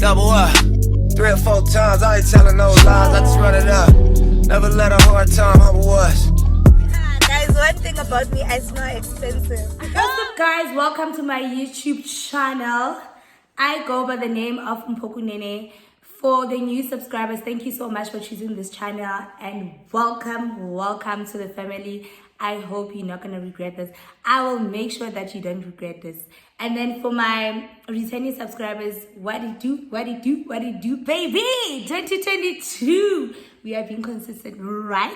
Double up. 3 or 4 times, I ain't telling no lies, I just run it up. Never let a hard time humble us. Guys, one thing about me, I smell expensive. What's up, guys? Welcome to my YouTube channel. I go by the name of Mpoku Nene. For the new subscribers, thank you so much for choosing this channel and welcome to the family. I hope you're not gonna regret this. I will make sure that you don't regret this. And then for my returning subscribers, what it do, baby? 2022, we are being consistent, right?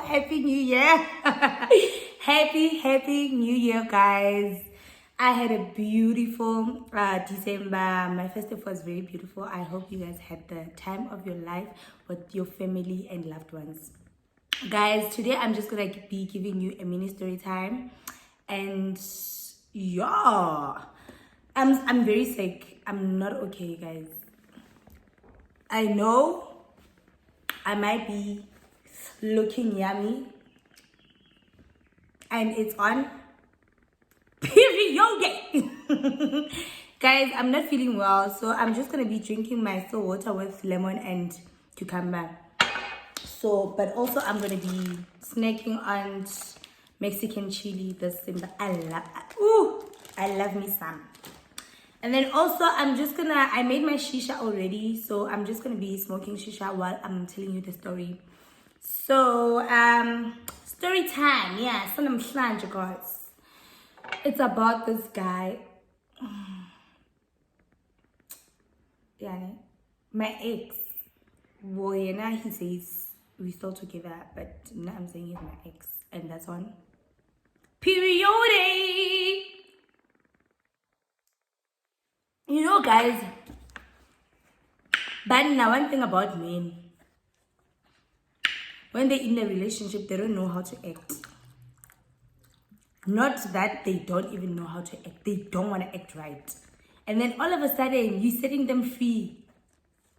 Happy New Year. Happy New Year, guys. I had a beautiful December. My festive was very beautiful. I hope you guys had the time of your life with your family and loved ones. Guys, today I'm just gonna be giving you a mini story time. And yeah, I'm very sick. I'm not okay, guys. I know I might be looking yummy, and it's on period. Guys, I'm not feeling well, so I'm just gonna be drinking my still water with lemon and cucumber. So, but also I'm gonna be snacking on Mexican chili this December. I love me some. And then also I made my shisha already, so I'm just gonna be smoking shisha while I'm telling you the story. So story time, yeah, so I'm guys. It's about this guy. Yeah, my ex. Well, yeah, he says we're still together, but now I'm saying he's my ex, and that's on period. You know, guys, but now one thing about men, when they're in a relationship, they don't know how to act. Not that they don't even know how to act, they don't want to act right. And then all of a sudden, you're setting them free.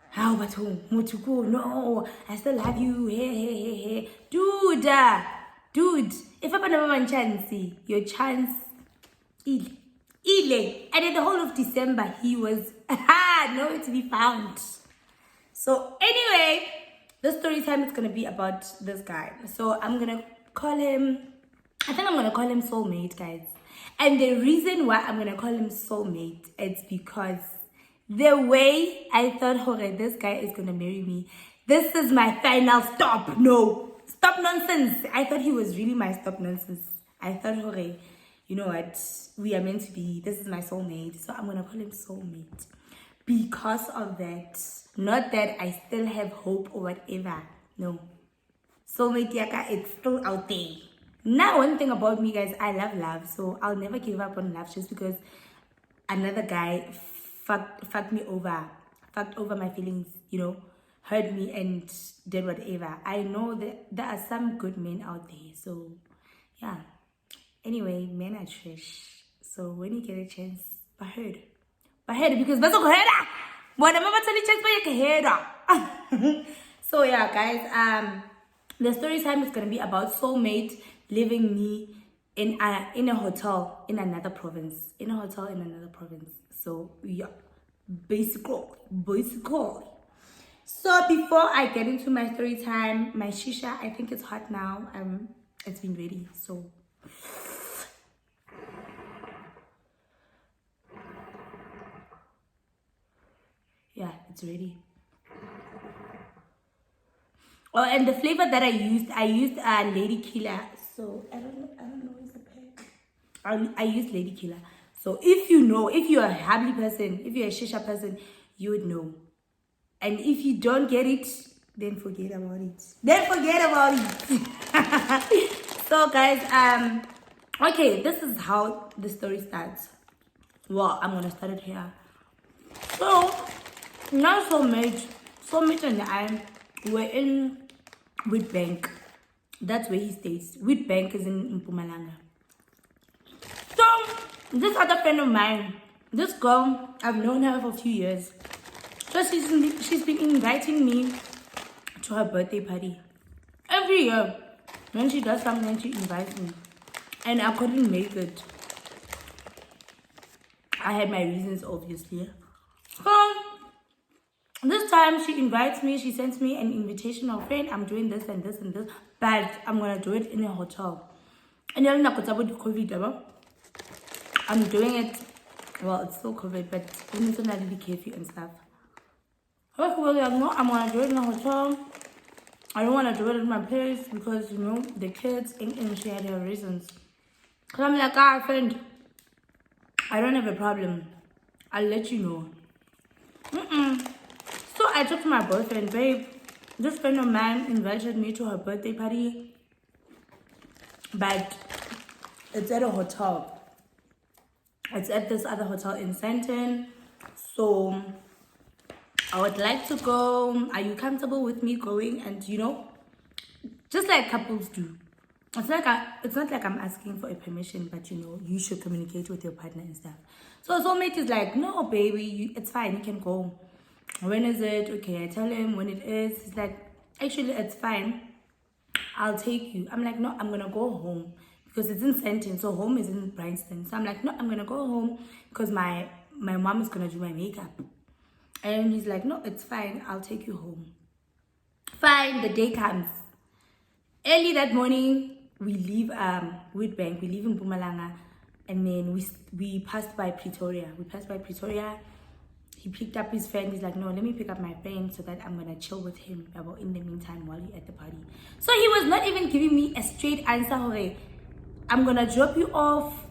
How about Motuko? No, I still love you. Hey. Dude, if I never one chance, your chance, and in the whole of December, he was nowhere to be found. So anyway, the story time is gonna be about this guy. So I'm gonna call him soulmate, guys. And the reason why I'm gonna call him soulmate is because the way I thought, okay, this guy is gonna marry me. This is my final stop. No, stop nonsense. I thought he was really my stop nonsense. I thought, okay, you know what? We are meant to be. This is my soulmate. So I'm gonna call him soulmate. Because of that. Not that I still have hope or whatever. No. Soulmate yaka, it's still out there. Now, one thing about me, guys, I love love. So I'll never give up on love just because another guy fucked me over. Fucked over my feelings, you know. Hurt me and did whatever. I know that there are some good men out there. So, yeah. Anyway, men are trash. So when you get a chance, baherd because that's okay. So yeah, guys, the story time is gonna be about soulmate leaving me in a hotel in another province. So yeah, basically. So before I get into my story time, my shisha, I think it's hot now. It's been ready. So yeah, it's ready. Oh, and the flavor that I used Lady Killer. So I don't know where's the pack. I used Lady Killer. So if you're a habli person, if you're a shisha person, you would know. And if you don't get it, then forget about it. So guys, okay, this is how the story starts. Well, I'm gonna start it here. So now soulmate and I were in Witbank. That's where he stays. Witbank is in Mpumalanga. So this other friend of mine, this girl, I've known her for a few years. So she's been inviting me to her birthday party. Every year, when she does something, she invites me. And I couldn't make it. I had my reasons, obviously. So this time she invites me, she sends me an invitation of friend, I'm doing this and this and this, but I'm gonna do it in a hotel. And then COVID, I'm doing it, well, it's still COVID, but we need to not really curfew and stuff. I was like, no, I'm gonna do it in a hotel. I don't wanna do it in my place because, you know, the kids and she had her reasons. So I'm like, friend, I don't have a problem. I'll let you know. So I talked to my boyfriend, babe. This friend of mine invited me to her birthday party, but it's at a hotel. It's at this other hotel in Sandton. So I would like to go. Are you comfortable with me going? And you know, just like couples do. It's not like I'm asking for a permission, but you know, you should communicate with your partner and stuff. So soulmate is like, no, baby, it's fine. You can go. When is it? Okay, I tell him when it is. He's like, actually, it's fine. I'll take you. I'm like, no, I'm gonna go home because it's in Sandton, so home is in Bryanston. So I'm like, no, I'm gonna go home because my mom is gonna do my makeup. And he's like, no, it's fine. I'll take you home. Fine. The day comes. Early that morning, we leave Witbank. We leave in Mpumalanga, and then we passed by Pretoria. He picked up his friend. He's like, no, let me pick up my friend so that I'm gonna chill with him in the meantime while you're at the party. So he was not even giving me a straight answer. Okay, I'm gonna drop you off.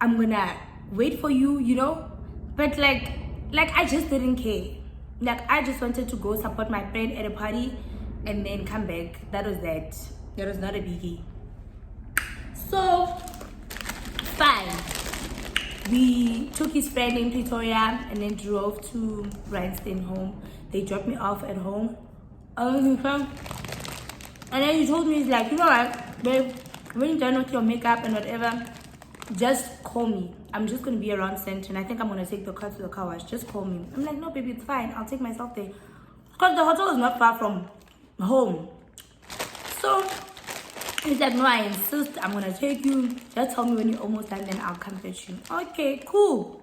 I'm gonna wait for you, you know. But like I just didn't care. Like I just wanted to go support my friend at a party and then come back. That was that. That was not a biggie. So fine. We took his friend in Pretoria and then drove to Bryanston home. They dropped me off at home. And then he told me, he's like, you know what, babe, when you're done with your makeup and whatever, just call me. I'm just going to be around Sandton. I think I'm going to take the car to the car wash. Just call me. I'm like, no, baby, it's fine. I'll take myself there. Because the hotel is not far from home. So he's like, no, I insist. I'm going to take you. Just tell me when you're almost done, then I'll come fetch you. Okay, cool.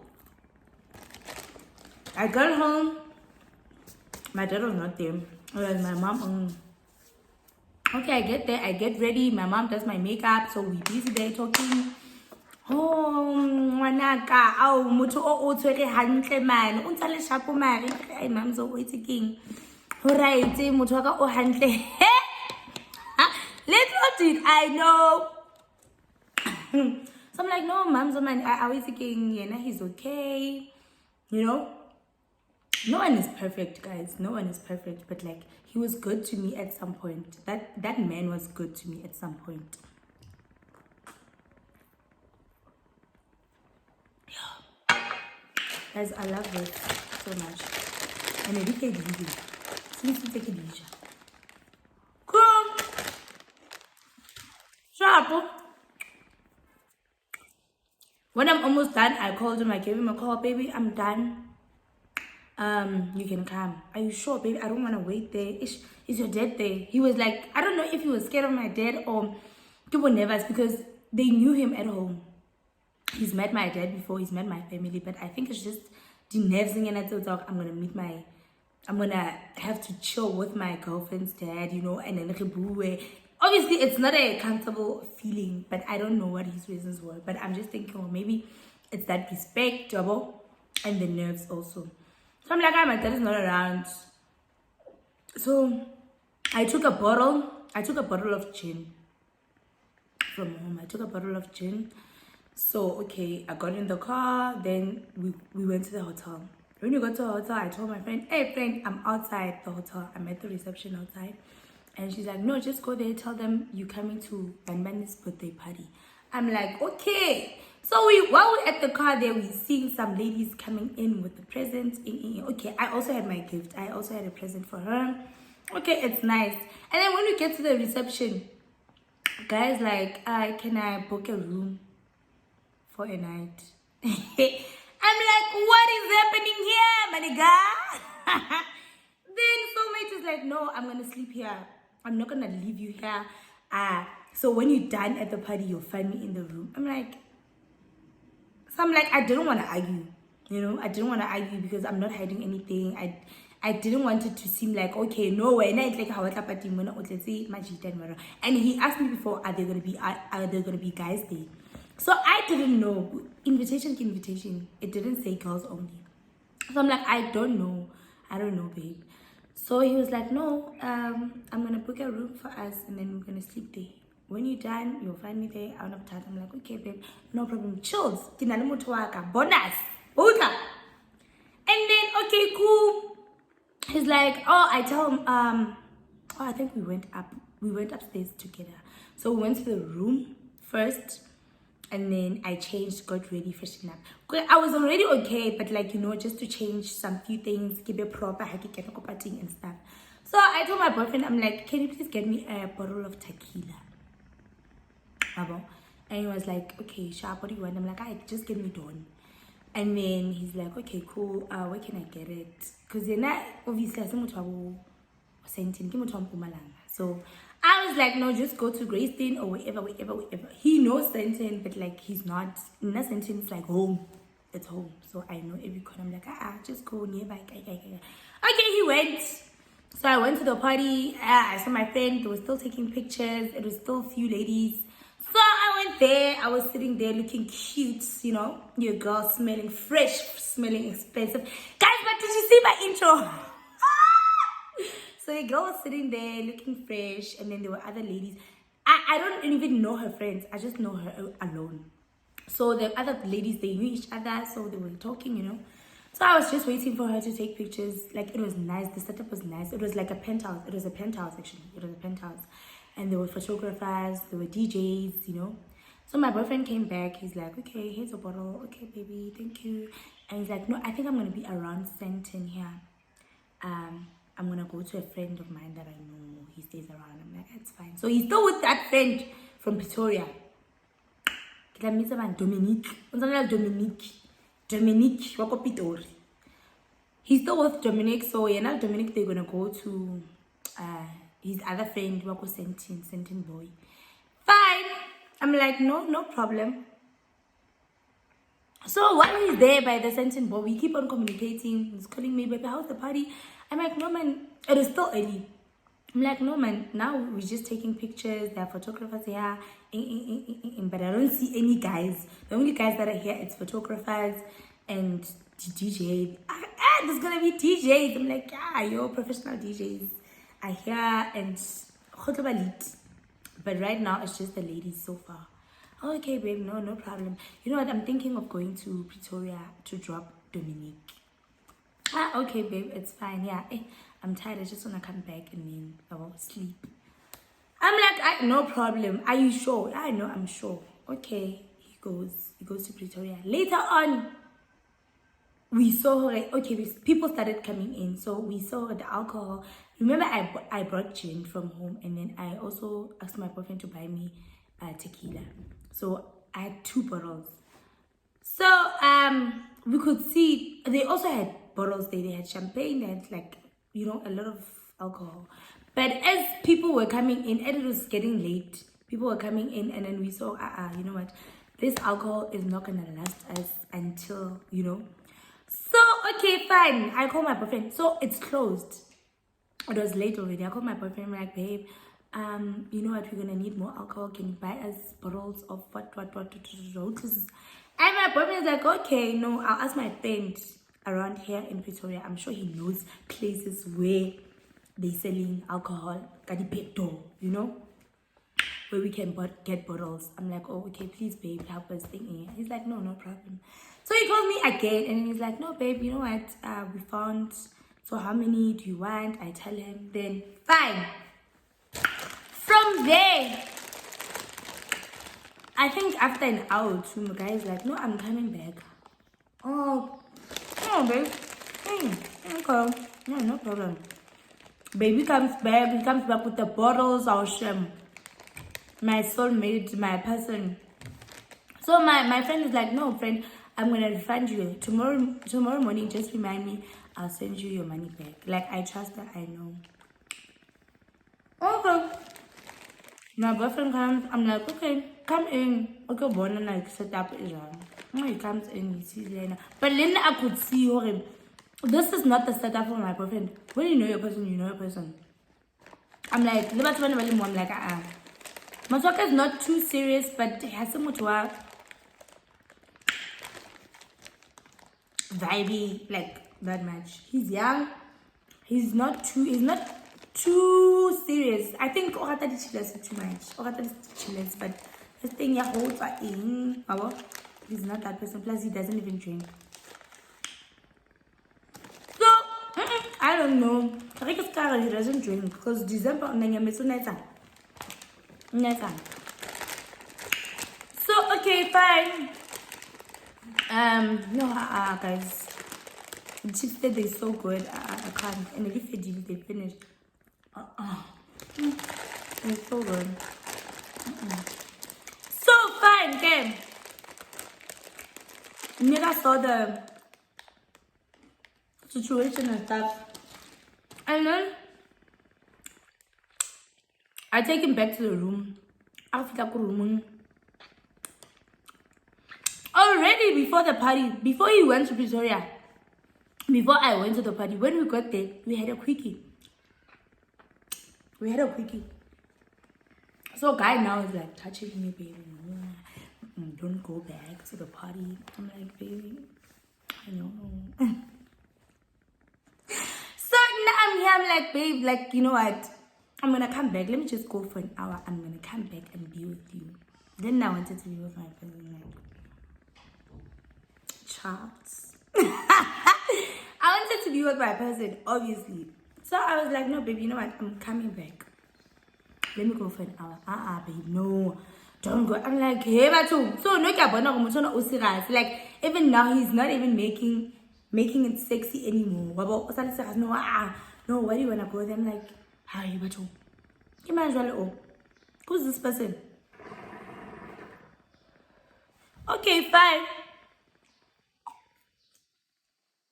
I got home. My dad was not there. It was my mom. Okay, I get there. I get ready. My mom does my makeup. So we busy there talking. Oh, ngwanaka, au motho o tshwere hantle man. O ntse le shapo mare. Ai mom so waiting. Ho right, motho wa ka o hantle. Little did I know. So I'm like, no, mom, so man, I was thinking, yeah, he's okay. You know? No one is perfect, guys. No one is perfect. But like, he was good to me at some point. That man was good to me at some point. Guys, I love this so much. And I take it easy. Please take it easy. Cool. Sharp. When I'm almost done, I called him. I gave him a call. Baby, I'm done. You can come. Are you sure, baby? I don't want to wait there. Is your dad there? He was like, I don't know if he was scared of my dad or people nervous because they knew him at home. He's met my dad before. He's met my family, but I think it's just the nerves and I thought I'm gonna have to chill with my girlfriend's dad, you know, and then obviously it's not a comfortable feeling, but I don't know what his reasons were. But I'm just thinking, well, maybe it's that respect, double, and the nerves also. So I'm like, my dad is not around. So I took a bottle of gin from home. I took a bottle of gin. So, okay, I got in the car, then we went to the hotel. When we got to the hotel, I told my friend, hey friend, I'm outside the hotel. I'm at the reception outside. And she's like, no, just go there, tell them you're coming to Banbani's birthday party. I'm like, okay. So while we're at the car there, we seeing some ladies coming in with the presents. Okay, I also had my gift. I also had a present for her. Okay, it's nice. And then when we get to the reception, guys like, can I book a room for a night? I'm like, what is happening here, my nigga? Then soulmate is like, no, I'm gonna sleep here. I'm not gonna leave you here. So when you're done at the party, you'll find me in the room. I'm like, So I'm like, I didn't want to argue. You know, I didn't want to argue because I'm not hiding anything. I didn't want it to seem like, okay, no way. And he asked me before, are there gonna be guys there? So I didn't know. Invitation to invitation. It didn't say girls only. So I'm like, I don't know, babe. So he was like, no, I'm gonna book a room for us and then we're gonna sleep there. When you're done, you'll find me there. I'll have time. I'm like, okay, babe, no problem. Chills. Bonus. And then, okay, cool. He's like, oh, I tell him, I think we went upstairs together. So we went to the room first, and then I changed, got ready, freshened up. I was already okay, but like, you know, just to change some few things, keep it proper, and stuff. So I told my boyfriend, I'm like, can you please get me a bottle of tequila? And he was like, okay, sharp, what do you want? I'm like, just give me Dawn. And then he's like, okay, cool, where can I get it? Because then obviously I so I was like, no, just go to Greyston or wherever. He knows Sentin, but like he's not Sentin, it's like home. It's home. So I know every corner. I'm like, just go nearby. Okay, he went. So I went to the party. I saw my friend. They were still taking pictures. It was still a few ladies. So I went there. I was sitting there looking cute, you know. Your girl smelling fresh, smelling expensive. Guys, but did you see my intro? So the girl was sitting there looking fresh, and then there were other ladies. I don't even know her friends. I just know her alone. So the other ladies, they knew each other, so they were talking, you know. So I was just waiting for her to take pictures. Like, it was nice. The setup was nice. It was like a penthouse. It was a penthouse, actually. It was a penthouse. And there were photographers. There were DJs, you know. So my boyfriend came back. He's like, okay, here's a bottle. Okay, baby, thank you. And he's like, no, I think I'm going to be around Sentin here. I'm going to go to a friend of mine that I know. He stays around. I'm like, that's fine. So he's still with that friend from Pretoria. Dominique. Wako Pitori. He's still with Dominic, so Dominic, they're gonna go to his other friend, Wako Sentin boy. Fine. I'm like, no problem. So while he's there by the Sentin boy, we keep on communicating. He's calling me, baby, how's the party? I'm like, no man, it is still early. I'm like, no man, now we're just taking pictures. There are photographers here, but I don't see any guys. The only guys that are here, it's photographers and DJ. There's gonna be DJs. I'm like, yo, professional DJs are here and but right now it's just the ladies so far. Okay, babe, no problem. You know what? I'm thinking of going to Pretoria to drop Dominique. Okay, babe, it's fine. Yeah, I'm tired. I just want to come back and then I will sleep. I'm like, no problem. Are you sure? I know, I'm sure. Okay, he goes to Pretoria. Later on, we saw her, okay, people started coming in. So we saw the alcohol. Remember, I brought gin from home, and then I also asked my boyfriend to buy me tequila. So I had 2 bottles. So we could see they also had bottles there. They had champagne. They had, like, you know, a lot of alcohol. But as people were coming in, and it was getting late, people were coming in, and then we saw, you know what, this alcohol is not gonna last us until, you know. So okay, fine. I called my boyfriend. So it's closed. It was late already. I called my boyfriend. I'm like, babe, you know what, we're gonna need more alcohol. Can you buy us bottles of what? And my boyfriend is like, okay, no, I'll ask my friend around here in Pretoria. I'm sure he knows places where they're selling alcohol, you know, where we can get bottles. I'm like, oh, okay, please, babe, help us thinking. He's like, no problem. So he calls me again, and he's like, no, babe, you know what, we found, so how many do you want? I tell him, then fine. From there, I think after an hour or 2, the guy is like, no, I'm coming back. Oh, babe. Okay. No problem. Baby comes back. He comes back with the bottles of shame. My soulmate, my person. So my friend is like, no, friend, I'm gonna refund you tomorrow morning. Just remind me. I'll send you your money back. Like, I trust her. I know. Okay. My boyfriend comes. I'm like, okay, come in. Okay, born and like set up is on. He comes in, he sees Lena. But then I could see her. This is not the setup for my boyfriend. When you know your person, you know your person. I'm like, I'm like, Maswaka is not too serious, but he has so much work. Vibey, like that much. He's young. He's not too serious. I think Orata is too much. Orata is chillers, but this thing holds are in. He's not that person. Plus, he doesn't even drink. So I don't know. He doesn't drink because December so okay, fine. No, guys. The chips said they're so good. I can't. And if they finished. It's so good. So fine, okay. Nigga saw the situation and stuff. And then I take him back to the room. After the room. Already before the party, before he went to Pretoria, before I went to the party, when we got there, we had a quickie. So guy now is like touching me, baby. Don't go back to the party. I'm like, baby, I know. So now I'm here, I'm like, babe, like, you know what? I'm gonna come back. Let me just go for an hour. I'm gonna come back and be with you. Then I wanted to be with my cousin, like, Charles. I wanted to be with my person, obviously. So I was like, no, baby, you know what? I'm coming back. Let me go for an hour. Babe, no. Don't go. I'm like, hey, Batu. So, no, like, even now, he's not even making it sexy anymore. No, why do you want to go there? I'm like, hi, Batu. Who's this person? Okay, fine.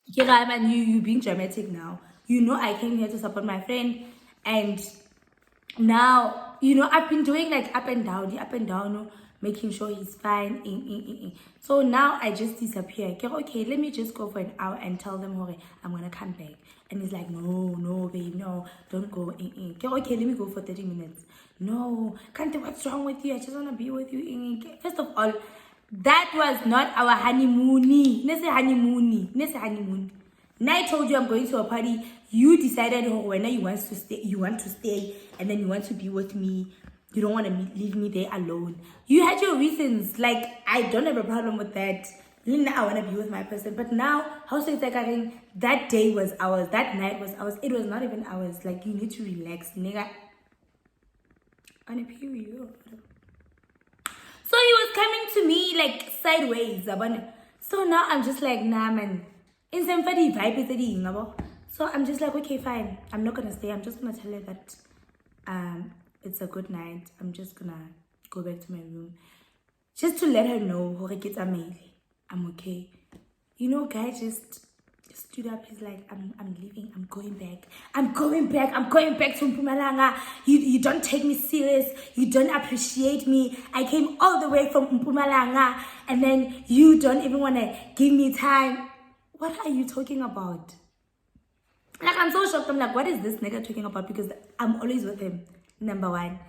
Yeah, man, you being dramatic now. You know I came here to support my friend, and now, you know, I've been doing like up and down, no, making sure he's fine. So now I just disappear. Okay, let me just go for an hour and tell them, okay, I'm gonna come back. And he's like, no, babe, no, don't go. Okay, let me go for 30 minutes. No, can't. What's wrong with you? I just wanna be with you. First of all, that was not our honeymoon. Now I told you I'm going to a party. You decided when you want to stay, and then you want to be with me. You don't want to leave me there alone. You had your reasons. Like, I don't have a problem with that. Now I want to be with my person. But now, that day was ours. That night was ours. It was not even ours. Like, you need to relax, nigga. On a period. So he was coming to me like sideways. So now I'm just like, nah, man. In some vibe, so I'm just like, okay, fine. I'm not gonna stay. I'm just gonna tell her that it's a good night. I'm just gonna go back to my room, just to let her know I'm okay. You know, guy just stood up. He's like, I'm leaving. I'm going back. I'm going back to Mpumalanga. You don't take me serious. You don't appreciate me. I came all the way from Mpumalanga, and then you don't even wanna give me time. What are you talking about? Like, I'm so shocked. I'm like, what is this nigga talking about? Because I'm always with him. Number one,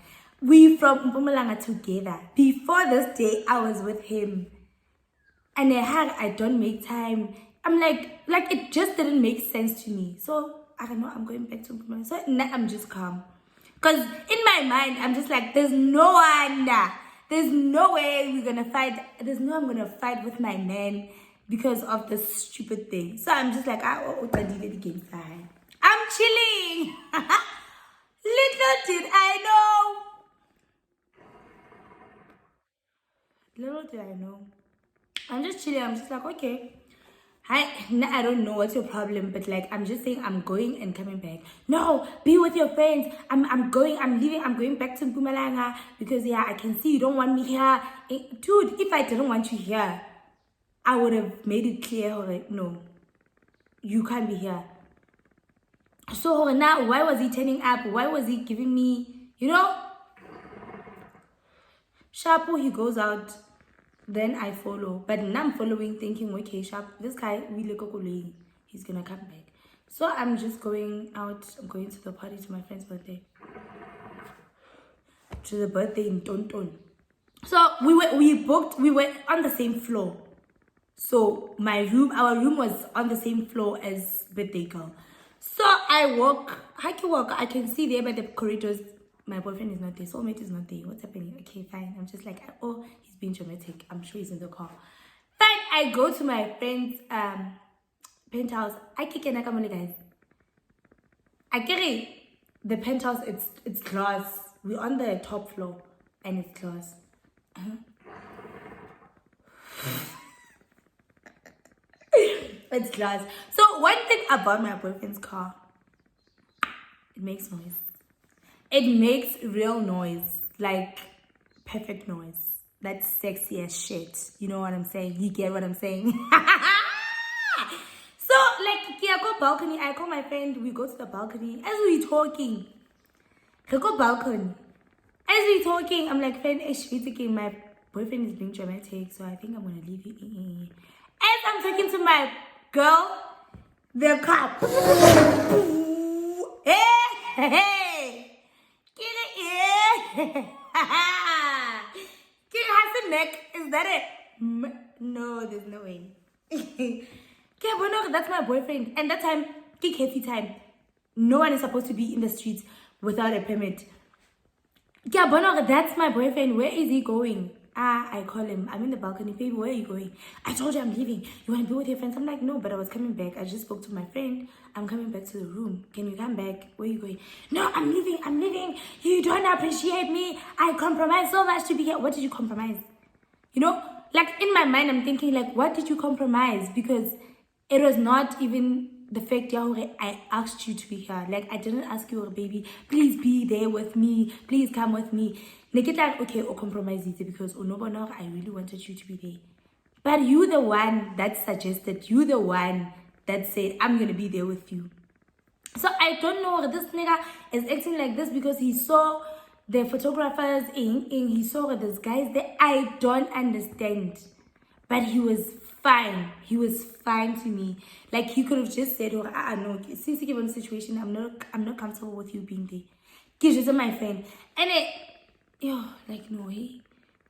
we from Mpumalanga together. Before this day, I was with him. And I don't make time. I'm like it just didn't make sense to me. So I don't know. I'm going back to Mpumalanga. So now I'm just calm. Because in my mind, I'm just like, there's no way we're gonna fight. There's no I'm gonna fight with my man because of this stupid thing. So I'm just like, I'm chilling. Little did I know. I'm just chilling. I'm just like, okay. I don't know what's your problem, but like, I'm just saying I'm going and coming back. No, be with your friends. I'm leaving. I'm going back to Mpumalanga because I can see you don't want me here. Dude, if I didn't want you here, I would have made it clear, like, no, you can't be here. So now, why was he turning up? Why was he giving me, Shapo, he goes out. Then I follow. But now I'm following thinking, okay, sharp, this guy, he's gonna come back. So I'm just going out. I'm going to the party, to my friend's birthday. To the birthday in Tonton. So we were on the same floor. So our room was on the same floor as birthday girl. So I can see there by the corridors, my boyfriend is not there, soulmate is not there. What's happening? Okay, fine. I'm just like, oh, he's being dramatic. I'm sure he's in the car. Fine, I go to my friend's penthouse. I kick an akamole, guys. I carry the penthouse, it's glass. We're on the top floor and it's glass. It's glass. So one thing about my boyfriend's car, it makes noise. It makes real noise, like perfect noise. That's sexy as shit. You know what I'm saying? You get what I'm saying? So like, I go balcony. I call my friend. We go to the balcony. As we talking, I go balcony. As we talking, I'm like, friend, my boyfriend is being dramatic, so I think I'm gonna leave you. As I'm talking to my girl, the cop. Hey. Is that it? No, there's no way. That's my boyfriend. And that time, heavy time. No one is supposed to be in the streets without a permit. That's my boyfriend. Where is he going? I call him. I'm in the balcony. Baby, where are you going? I told you I'm leaving. You want to be with your friends? I'm like, no, but I was coming back. I just spoke to my friend. I'm coming back to the room. Can you come back? Where are you going? No, I'm leaving. You don't appreciate me. I compromised so much to be here. What did you compromise? You know, like in my mind, I'm thinking like, what did you compromise? Because it was not even the fact that I asked you to be here. Like, I didn't ask you, baby, please be there with me. Please come with me. Like, okay, or compromise it because I really wanted you to be there. But you the one that suggested, you the one that said, I'm going to be there with you. So I don't know, this nigga is acting like this because he saw the photographers he saw this guys that I don't understand. But he was fine. He was fine to me. Like, he could have just said, no, since you given the situation, I'm not comfortable with you being there. He's just my friend. And no, hey.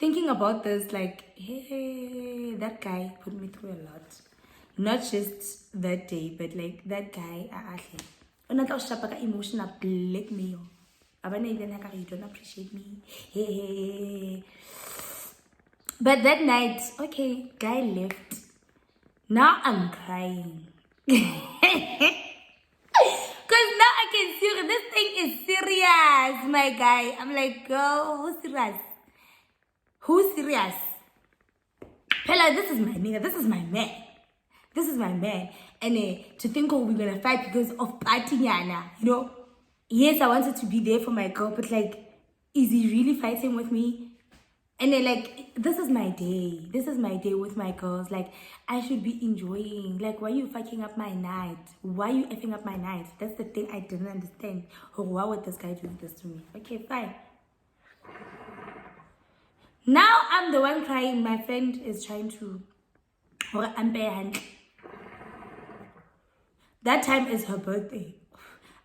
Thinking about this, like, hey, that guy put me through a lot. Not just that day, but like that guy, emotional blackmail. You don't appreciate me. Hey. But that night, okay, guy left. Now I'm crying. Because now I can see this thing is serious, my guy. I'm like, girl, who's serious? Who's serious? Pella, this is my nigga. This is my man. This is my man. And to think, we're going to fight because of Patinyana, you know? Yes, I wanted to be there for my girl, but like, is he really fighting with me? And then like, this is my day. This is my day with my girls. Like, I should be enjoying. Like, why are you fucking up my night? Why are you effing up my night? That's the thing I didn't understand. Or why would this guy do this to me? Okay, fine. Now I'm the one crying. My friend is trying to... That time is her birthday.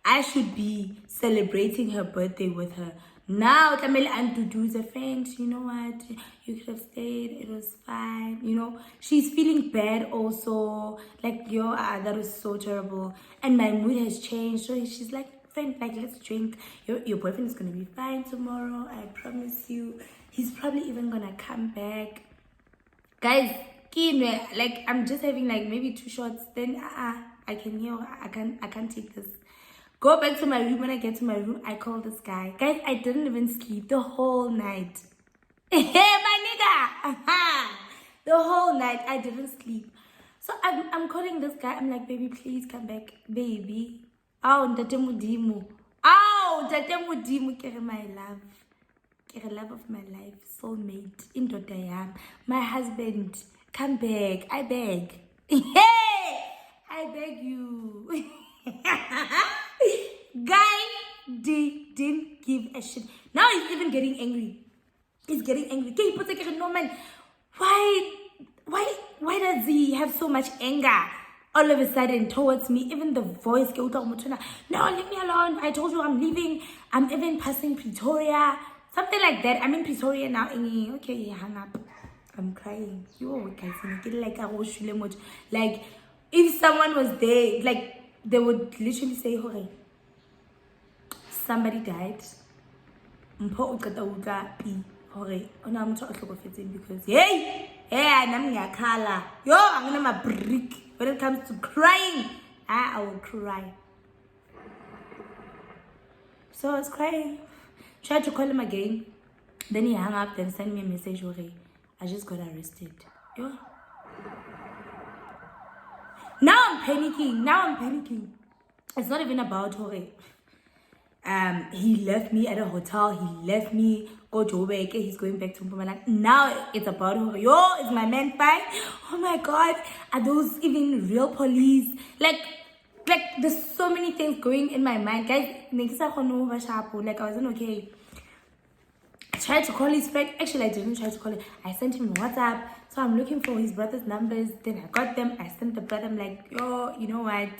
I should be celebrating her birthday with her. Now, Tamil and Dudu's a friend. You know what? You could have stayed. It was fine. You know, she's feeling bad also. Like, that was so terrible. And my mood has changed. So she's like, friend, like, let's drink. Your boyfriend is going to be fine tomorrow. I promise you. He's probably even going to come back. Guys, like, I'm just having like maybe 2 shots. Then, I can't take this. Go back to my room. When I get to my room, I call this guy. Guys, I didn't even sleep the whole night. Hey, my nigga! The whole night, I didn't sleep. So I'm calling this guy. I'm like, baby, please come back. Baby. Oh, Ntate Mudimu. Oh, Ntate Mudimu. Kere my love. Kere love of my life. Soulmate. Indoda yam. My husband. Come back. I beg. Hey! I beg you. Guy didn't give a shit. Now he's even getting angry. He's getting angry. Okay, he puts like, no man. why does he have so much anger all of a sudden towards me? Even the voice, no, leave me alone. I told you I'm leaving. I'm even passing Pretoria. Something like that. I'm in Pretoria now. Okay, he hung up. I'm crying. Yo, guys, like if someone was there, like they would literally say, "Hore, somebody died." Because I'm a brick. When it comes to crying, I will cry. So I was crying. Tried to call him again. Then he hung up, then sent me a message, okay, I just got arrested. Yo. Now I'm panicking. It's not even about Hore. He left me at a hotel. He left me go to work. He's going back to Mpumalanga. Now it's about Hore. Yo, is my man fine? Oh my God, are those even real police? Like there's so many things going in my mind, guys. Like I wasn't okay. I tried to call his friend. Actually, I didn't try to call him. I sent him WhatsApp. So I'm looking for his brother's numbers. Then I got them. I sent the brother. I'm like, yo, you know what?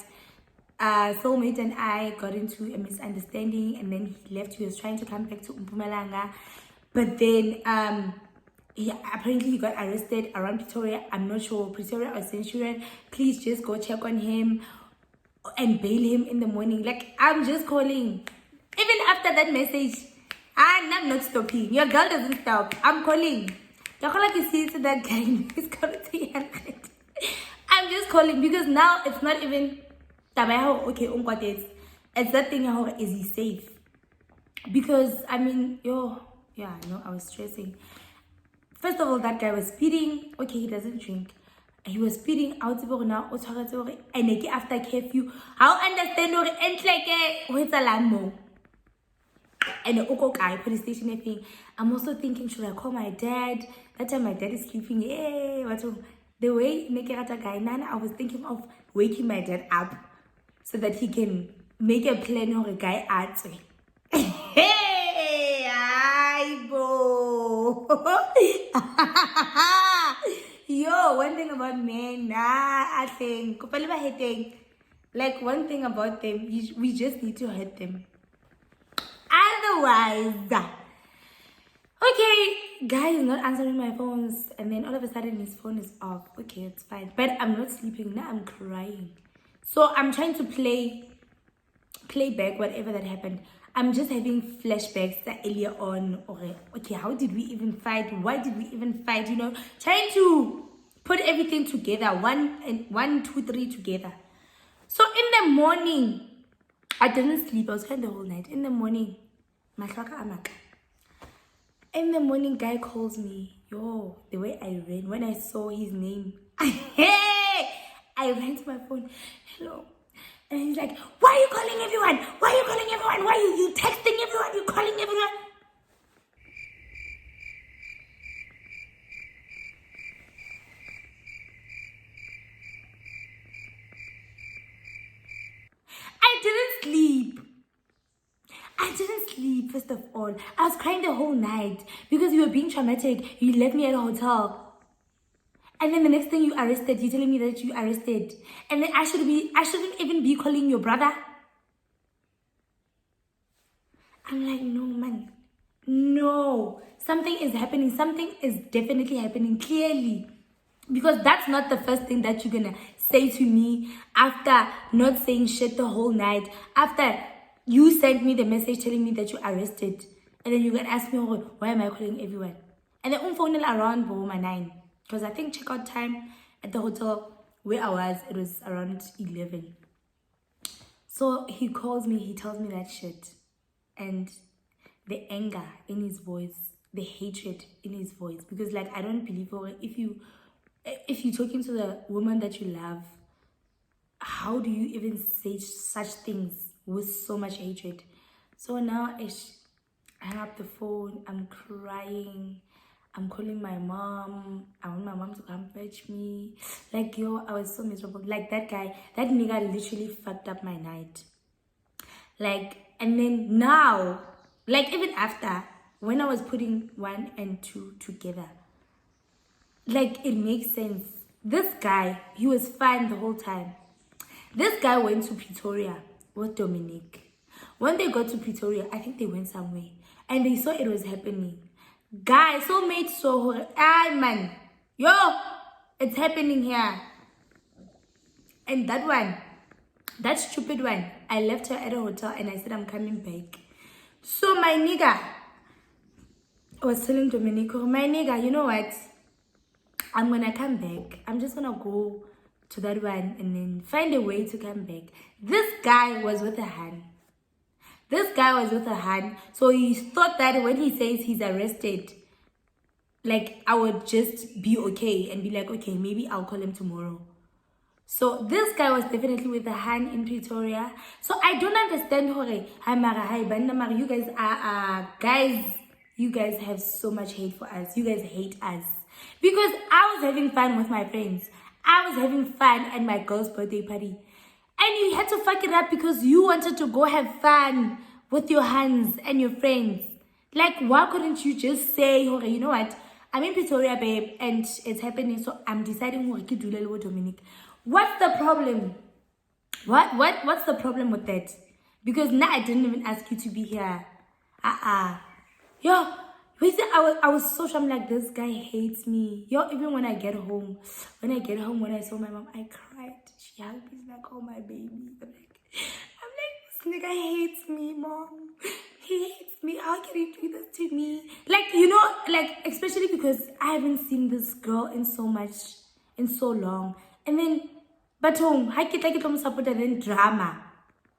Soulmate and I got into a misunderstanding, and then he left. He was trying to come back to Mpumalanga, but then apparently he got arrested around Pretoria. I'm not sure, Pretoria or Centurion. Please just go check on him and bail him in the morning. Like, I'm just calling. Even after that message, I'm not stopping. Your girl doesn't stop. I'm calling. That guy. He's coming to you. I'm just calling because now it's not even okay, it's that thing. How is he safe? Because I mean, I was stressing. First of all, that guy was speeding. Okay, he doesn't drink. He was speeding out now. And after curfew, how understand it's a lambo. And the police station thing. I'm also thinking, should I call my dad? That time my dad is sleeping. The way I was thinking of waking my dad up so that he can make a plan or a guy at me. Hey, I go. Yo, one thing about men, I think, like one thing about them, we just need to hurt them. Otherwise, okay, guy is not answering my phones, and then all of a sudden his phone is off. Okay, it's fine, but I'm not sleeping now. I'm crying, so I'm trying to play back whatever that happened. I'm just having flashbacks that earlier on. Okay, how did we even fight? Why did we even fight? Trying to put everything together, 1, 2, 3 together. So in the morning, I didn't sleep. I was crying the whole night. In the morning, guy calls me. Yo, the way I ran when I saw his name, I ran to my phone. Hello. And he's like, why are you calling everyone? Why are you calling everyone? Why are you texting everyone? You calling everyone? I didn't sleep, first of all. I was crying the whole night because you were being traumatic. You left me at a hotel. And then the next thing you arrested, you're telling me that you arrested. And then I shouldn't even be calling your brother. I'm like, no, man. No. Something is happening. Something is definitely happening, clearly. Because that's not the first thing that you're gonna say to me after not saying shit the whole night. After you sent me the message telling me that you arrested. And then you're gonna ask me, oh, why am I calling everyone? And then phone around my 9. Because I think checkout time at the hotel where I was, it was around 11. So he calls me, he tells me that shit. And the anger in his voice, the hatred in his voice. Because like, I don't believe if you're talking to the woman that you love, how do you even say such things with so much hatred? So now I hang up the phone, I'm crying. I'm calling my mom. I want my mom to come fetch me. Like, yo, I was so miserable. Like, that guy, that nigga literally fucked up my night. Like, and then now, like, even after, when I was putting 1 and 2 together, Like, it makes sense. This guy, he was fine the whole time. This guy went to Pretoria with Dominique. When they got to Pretoria, I think they went somewhere. And they saw it was happening. Guy, soulmate saw her. Ah, man. Yo, it's happening here. And that one, that stupid one, I left her at a hotel and I said, I'm coming back. So my nigga was telling Dominique, my nigga, you know what? I'm gonna come back. I'm just gonna go to that one and then find a way to come back. This guy was with a hand. This guy was with a hand. So he thought that when he says he's arrested, like, I would just be okay and be like, okay, maybe I'll call him tomorrow. So this guy was definitely with a hand in Pretoria. So I don't understand. Hi Mara, hi Banda Mara. You guys are guys. You guys have so much hate for us. You guys hate us because I was having fun with my friends. I was having fun at my girl's birthday party, and you had to fuck it up because you wanted to go have fun with your hands and your friends. Like, why couldn't you just say, you know what? I'm in Pretoria, babe, and it's happening. So I'm deciding who to do with Dominique. What's the problem? What's the problem with that? Because now I didn't even ask you to be here. Yo, wait, I was so sure. I'm like, this guy hates me. Yo, even when I get home, when I saw my mom, I cried. She hugged me. She's like, oh my baby. I'm like, this nigga hates me, mom. He hates me. How can he do this to me? Like, you know, like, especially because I haven't seen this girl in so long. And then, but I get like it support and then drama.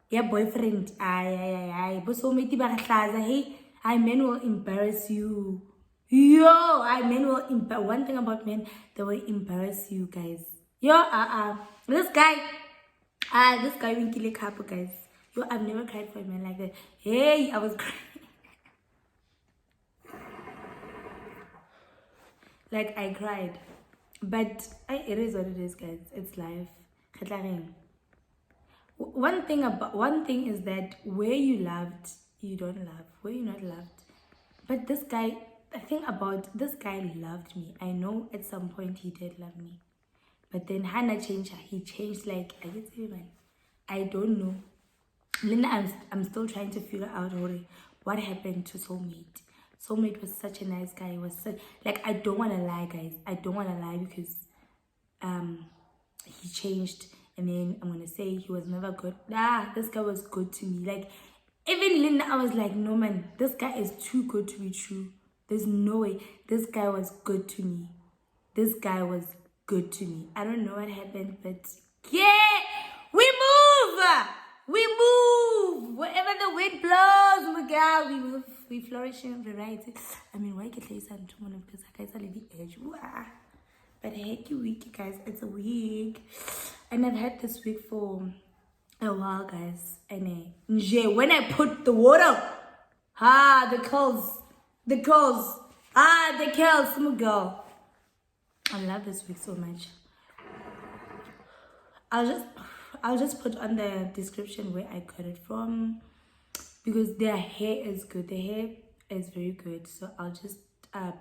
Yeah, boyfriend. But so many people hey, men will embarrass you. Yo, men will one thing about men, they will embarrass you guys. Yo, this guy will kill a couple guys. Yo, I've never cried for a man like that. Hey, I was crying. Like, I cried. But it is what it is, guys. It's life. One thing is that where you loved, you don't love. Where you're not loved. But this guy, the thing about this guy loved me. I know at some point he did love me. But then Hannah changed. He changed, like, I don't know. Linda, I'm still trying to figure out what happened to Soulmate. Soulmate was such a nice guy. He was such, like, I don't want to lie, guys. I don't want to lie because he changed. And then I'm going to say he was never good. This guy was good to me. Like, even Linda, I was like, no, man, this guy is too good to be true. There's no way. This guy was good to me. This guy was good to me. I don't know what happened, but yeah, we move. We move. Wherever the wind blows, Miguel, we move. We flourish in variety. I mean, why can't I say something to one of these guys? I leave the edge. But hey, week, guys. It's a week. And I've had this week for a while, guys. And when I put the water, the curls, the curls, Miguel. I love this week so much. I'll just put on the description where I got it from because their hair is good. Their hair is very good. So I'll just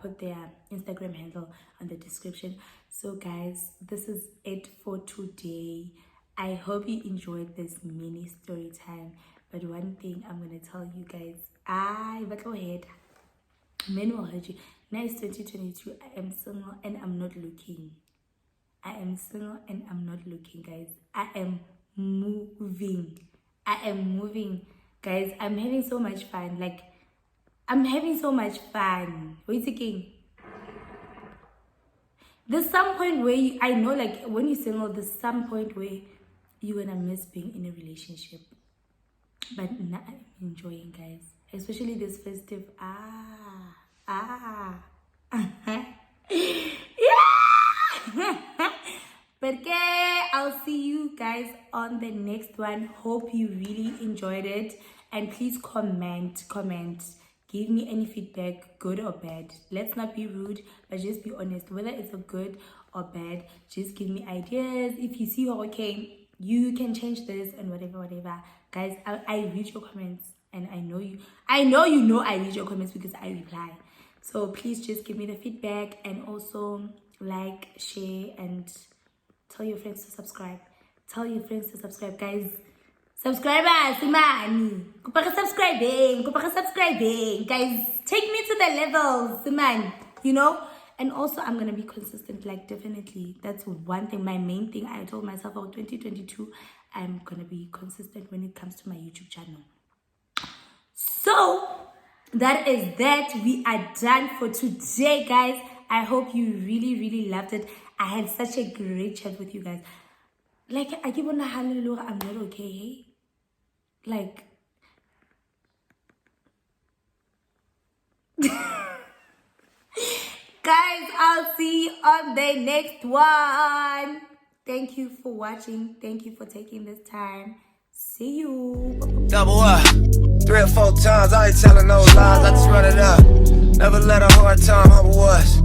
put their Instagram handle on the description. So guys, this is it for today. I hope you enjoyed this mini story time. But one thing I'm gonna tell you guys, but go ahead. Men will hurt you. Now it's 2022. I am single and I'm not looking. I am single and I'm not looking, guys. I am moving. Guys, I'm having so much fun. Like, I'm having so much fun. Wait a second. There's some point where I know, like, when you're single, there's some point where you're gonna miss being in a relationship. But now I'm enjoying, guys. Especially this festive. Yeah! But okay, I'll see you guys on the next one. Hope you really enjoyed it. And please comment. Give me any feedback, good or bad. Let's not be rude, but just be honest. Whether it's a good or bad, just give me ideas. If you see, okay, you can change this and whatever. Guys, I read your comments. And I know I read your comments because I reply. So please just give me the feedback. And also, like, share, and tell your friends to subscribe. Tell your friends to subscribe, guys. Subscribers, man. Subscribing, guys. Take me to the levels, man. You know. And also, I'm gonna be consistent. Like, definitely, that's one thing. My main thing. I told myself, oh, 2022, I'm gonna be consistent when it comes to my YouTube channel. So that is that. We are done for today, guys. I hope you really loved it. I had such a great chat with you guys. Like, I keep on the hallelujah, I'm not okay, hey? Like, guys, I'll see you on the next one. Thank you for watching. Thank you for taking this time. See you. Double up. 3 or 4 times, I ain't telling no lies, I just run it up. Never let a hard time humble us.